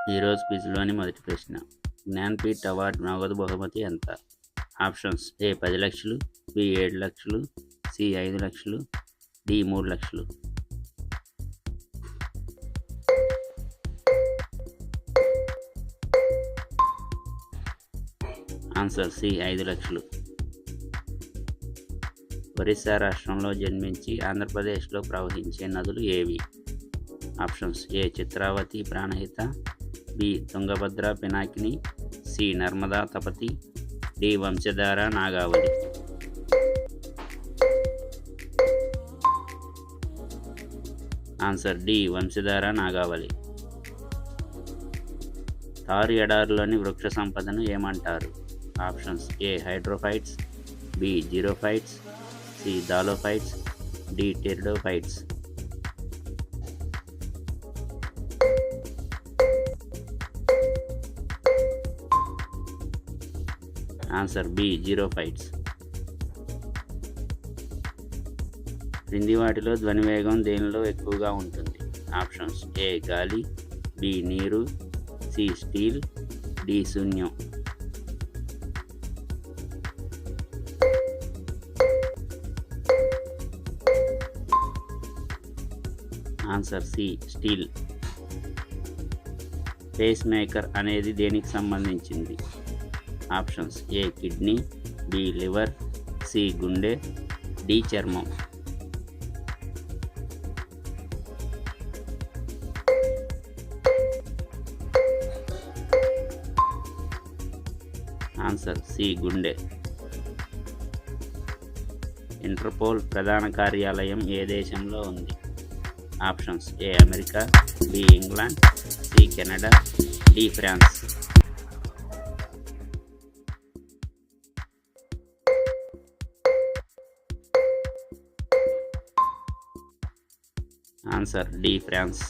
ఈరోజు క్విజ్లోని మొదటి ప్రశ్న. జ్ఞాన్పీఠ్ అవార్డు నగదు బహుమతి ఎంత? ఆప్షన్స్: ఏ 10 లక్షలు, బి 7 లక్షలు, సి 5 లక్షలు, డి 3 లక్షలు. ఆన్సర్ సి 5 లక్షలు. ఒరిస్సా రాష్ట్రంలో జన్మించి ఆంధ్రప్రదేశ్లో ప్రవహించే నదులు ఏవి? Options: A Chitravati Pranahita, B Tungabhadra Pinakini, C Narmada Tapati, D Vamsadhara Nagavali. Answer D Vamsadhara Nagavali. Thar ఎడారిలోని వృక్ష సంపదను ఏమంటారు? Options: A hydrophytes, B xerophytes, C thallophytes, D pteridophytes. Answer B xerophytes. క్రింది వాటిలో ధ్వని వేగం దేనిలో ఎక్కువగా ఉంటుంది? ఆప్షన్స్: ఏ గాలి, బి నీరు, సి స్టీల్, డి శూన్యం. Answer C steel. Pacemaker అనేది దేనికి సంబంధించింది? Options: A kidney, B liver, C గుండె, డి చర్మం. ఆన్సర్ సి గుండె. ఇంటర్పోల్ ప్రధాన కార్యాలయం ఏ దేశంలో ఉంది? Options: A America, B England, C Canada, D France. Answer D France.